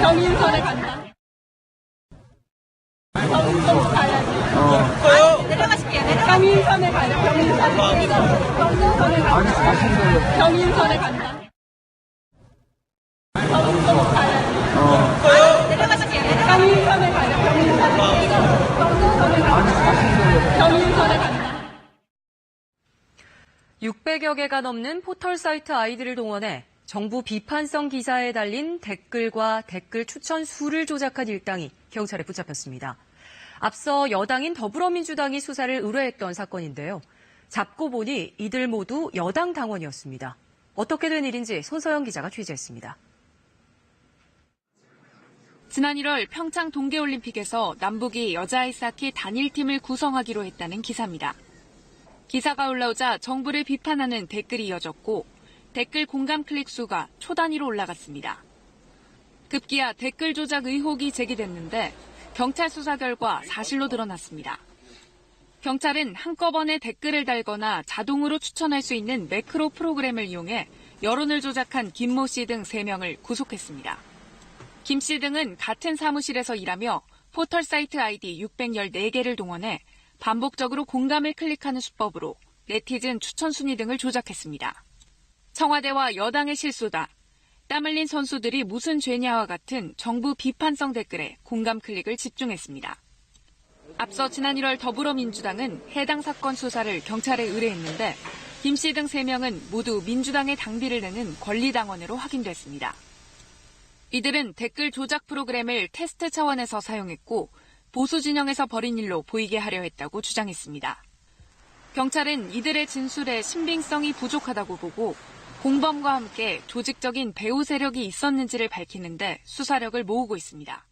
경인선에 간다. 경인선 가야지. 내려가실게요. 경인선에 가요. 경인선에 간다. 경인선에 간다. 경인선 가야지. 내려가실게요. 경인선에 가요. 경인선에 간다. 600여 개가 넘는 포털 사이트 아이디를 동원해 정부 비판성 기사에 달린 댓글과 댓글 추천 수를 조작한 일당이 경찰에 붙잡혔습니다. 앞서 여당인 더불어민주당이 수사를 의뢰했던 사건인데요. 잡고 보니 이들 모두 여당 당원이었습니다. 어떻게 된 일인지 손서영 기자가 취재했습니다. 지난 1월 평창 동계올림픽에서 남북이 여자 아이스하키 단일팀을 구성하기로 했다는 기사입니다. 기사가 올라오자 정부를 비판하는 댓글이 이어졌고 댓글 공감 클릭 수가 초 단위로 올라갔습니다. 급기야 댓글 조작 의혹이 제기됐는데 경찰 수사 결과 사실로 드러났습니다. 경찰은 한꺼번에 댓글을 달거나 자동으로 추천할 수 있는 매크로 프로그램을 이용해 여론을 조작한 김모 씨 등 3명을 구속했습니다. 김 씨 등은 같은 사무실에서 일하며 포털 사이트 아이디 614개를 동원해 반복적으로 공감을 클릭하는 수법으로 네티즌 추천 순위 등을 조작했습니다. 청와대와 여당의 실수다. 땀 흘린 선수들이 무슨 죄냐와 같은 정부 비판성 댓글에 공감 클릭을 집중했습니다. 앞서 지난 1월 더불어민주당은 해당 사건 수사를 경찰에 의뢰했는데 김 씨 등 3명은 모두 민주당의 당비를 내는 권리당원으로 확인됐습니다. 이들은 댓글 조작 프로그램을 테스트 차원에서 사용했고 보수 진영에서 벌인 일로 보이게 하려 했다고 주장했습니다. 경찰은 이들의 진술에 신빙성이 부족하다고 보고 공범과 함께 조직적인 배후 세력이 있었는지를 밝히는데 수사력을 모으고 있습니다.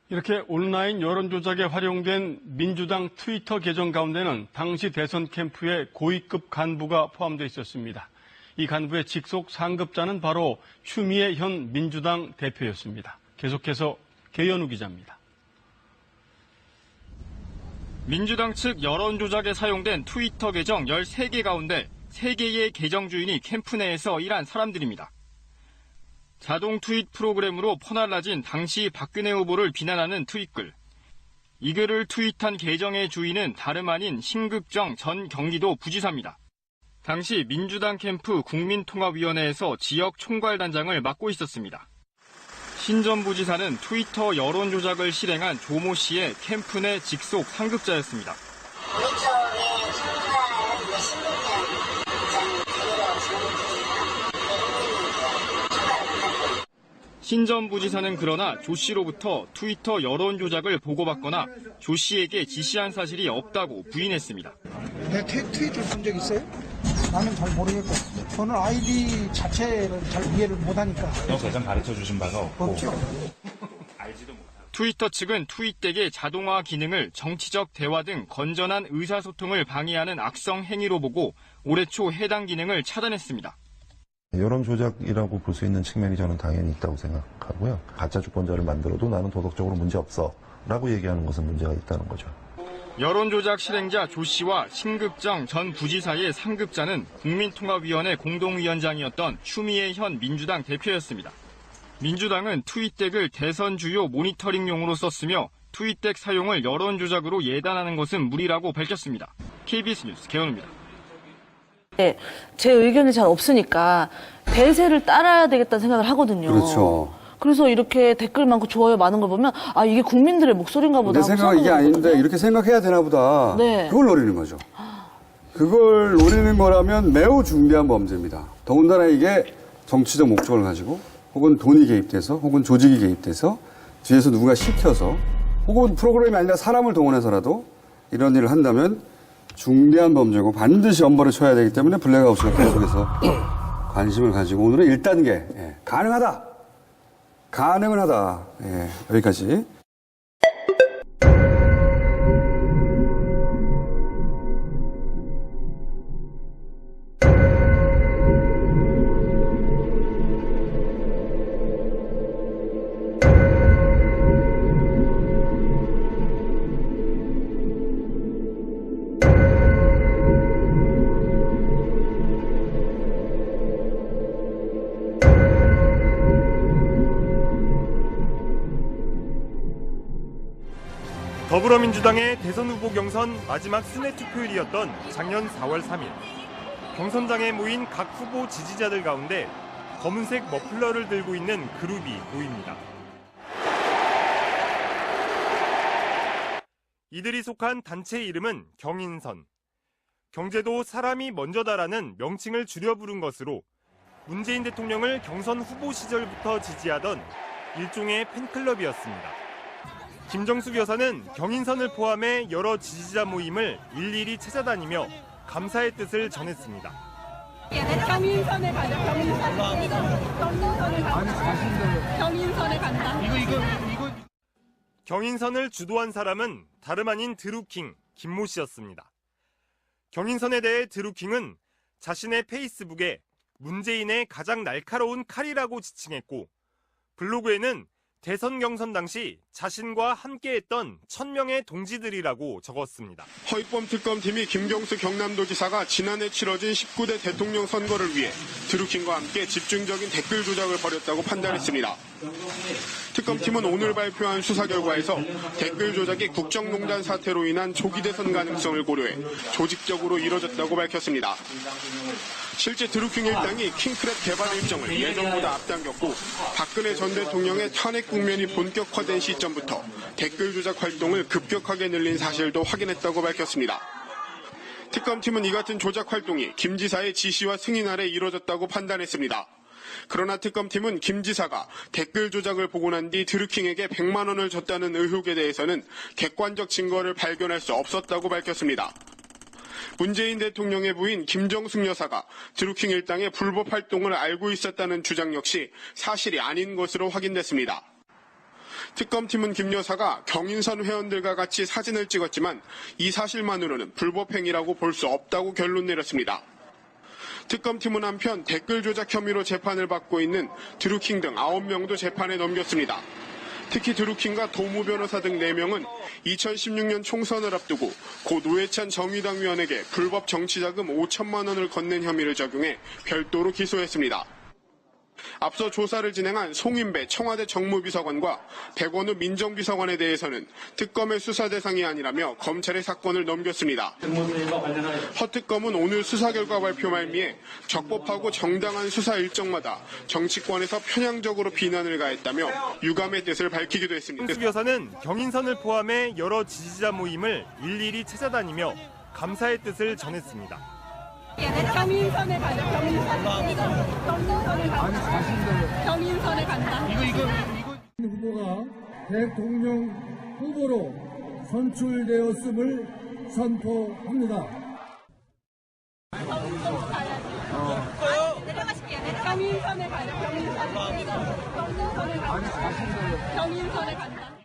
이렇게 온라인 여론조작에 활용된 민주당 트위터 계정 가운데는 당시 대선 캠프에 고위급 간부가 포함되어 있었습니다. 이 간부의 직속 상급자는 바로 추미애 현 민주당 대표였습니다. 계속해서 계현우 기자입니다. 민주당 측 여론조작에 사용된 트위터 계정 13개 가운데 3개의 계정 주인이 캠프 내에서 일한 사람들입니다. 자동 트윗 프로그램으로 퍼날라진 당시 박근혜 후보를 비난하는 트윗글. 이 글을 트윗한 계정의 주인은 다름 아닌 신극정 전 경기도 부지사입니다. 당시 민주당 캠프 국민통합위원회에서 지역 총괄단장을 맡고 있었습니다. 신 전 부지사는 트위터 여론조작을 실행한 조모 씨의 캠프 내 직속 상급자였습니다. 신 전 부지사는 그러나 조 씨로부터 트위터 여론 조작을 보고받거나 조 씨에게 지시한 사실이 없다고 부인했습니다. 내 트윗을 본 적 있어요? 나는 잘 모르겠고 저는 아이디 자체를 잘 이해를 못하니까. 계정 가르쳐 주신 바가 없죠. 트위터 측은 트윗덱의 자동화 기능을 정치적 대화 등 건전한 의사소통을 방해하는 악성 행위로 보고 올해 초 해당 기능을 차단했습니다. 여론 조작이라고 볼 수 있는 측면이 저는 당연히 있다고 생각하고요. 가짜 주권자를 만들어도 나는 도덕적으로 문제없어 라고 얘기하는 것은 문제가 있다는 거죠. 여론조작 실행자 조 씨와 신극정 전 부지사의 상급자는 국민통합위원회 공동위원장이었던 추미애 현 민주당 대표였습니다. 민주당은 트윗덱을 대선 주요 모니터링용으로 썼으며 트윗덱 사용을 여론조작으로 예단하는 것은 무리라고 밝혔습니다. KBS 뉴스 계현우입니다. 네, 제 의견이 잘 없으니까 대세를 따라야 되겠다는 생각을 하거든요. 그렇죠. 그래서 이렇게 댓글 많고 좋아요 많은 걸 보면 아 이게 국민들의 목소리인가 보다. 내 생각은 이게 아닌데 이렇게 생각해야 되나 보다. 네. 그걸 노리는 거죠. 그걸 노리는 거라면 매우 중대한 범죄입니다. 더군다나 이게 정치적 목적을 가지고 혹은 돈이 개입돼서 혹은 조직이 개입돼서 뒤에서 누군가 시켜서 혹은 프로그램이 아니라 사람을 동원해서라도 이런 일을 한다면 중대한 범죄고 반드시 엄벌을 쳐야 되기 때문에 블랙아웃을 계속해서 관심을 가지고 오늘은 1단계 가능하다. 가능은 하다. 여기까지. 더불어민주당의 대선 후보 경선 마지막 순회 투표일이었던 작년 4월 3일. 경선장에 모인 각 후보 지지자들 가운데 검은색 머플러를 들고 있는 그룹이 보입니다. 이들이 속한 단체 이름은 경인선. 경제도 사람이 먼저다라는 명칭을 줄여 부른 것으로 문재인 대통령을 경선 후보 시절부터 지지하던 일종의 팬클럽이었습니다. 김정숙 여사는 경인선을 포함해 여러 지지자 모임을 일일이 찾아다니며 감사의 뜻을 전했습니다. 경인선에 가자, 경인선에 간다. 경인선에 간다. 경인선을 주도한 사람은 다름 아닌 드루킹 김모 씨였습니다. 경인선에 대해 드루킹은 자신의 페이스북에 문재인의 가장 날카로운 칼이라고 지칭했고 블로그에는 대선 경선 당시 자신과 함께했던 1000명의 동지들이라고 적었습니다. 허위범 특검팀이 김경수 경남도 지사가 지난해 치러진 19대 대통령 선거를 위해 드루킹과 함께 집중적인 댓글 조작을 벌였다고 판단했습니다. 특검팀은 오늘 발표한 수사 결과에서 댓글 조작이 국정농단 사태로 인한 조기 대선 가능성을 고려해 조직적으로 이뤄졌다고 밝혔습니다. 실제 드루킹 일당이 킹크랩 개발 일정을 예정보다 앞당겼고 박근혜 전 대통령의 탄핵 국면이 본격화된 시점부터 댓글 조작 활동을 급격하게 늘린 사실도 확인했다고 밝혔습니다. 특검팀은 이 같은 조작 활동이 김 지사의 지시와 승인 아래 이뤄졌다고 판단했습니다. 그러나 특검팀은 김 지사가 댓글 조작을 보고 난 뒤 드루킹에게 100만 원을 줬다는 의혹에 대해서는 객관적 증거를 발견할 수 없었다고 밝혔습니다. 문재인 대통령의 부인 김정숙 여사가 드루킹 일당의 불법 활동을 알고 있었다는 주장 역시 사실이 아닌 것으로 확인됐습니다. 특검팀은 김 여사가 경인선 회원들과 같이 사진을 찍었지만 이 사실만으로는 불법 행위라고 볼 수 없다고 결론 내렸습니다. 특검팀은 한편 댓글 조작 혐의로 재판을 받고 있는 드루킹 등 9명도 재판에 넘겼습니다. 특히 드루킹과 도무 변호사 등 4명은 2016년 총선을 앞두고 고 노회찬 정의당 위원에게 불법 정치자금 5천만 원을 건넨 혐의를 적용해 별도로 기소했습니다. 앞서 조사를 진행한 송인배 청와대 정무비서관과 백원우 민정비서관에 대해서는 특검의 수사 대상이 아니라며 검찰에 사건을 넘겼습니다. 허 특검은 오늘 수사 결과 발표 말미에 적법하고 정당한 수사 일정마다 정치권에서 편향적으로 비난을 가했다며 유감의 뜻을 밝히기도 했습니다. 김정숙 여사는 경인선을 포함해 여러 지지자 모임을 일일이 찾아다니며 감사의 뜻을 전했습니다. 경인선에 가자, 경인선에 간다. 경인선에 간다. 후보가 대통령 후보로 선출되었음을 선포합니다. 경인선에 가자, 경인선에 간다. 경인선에 간다.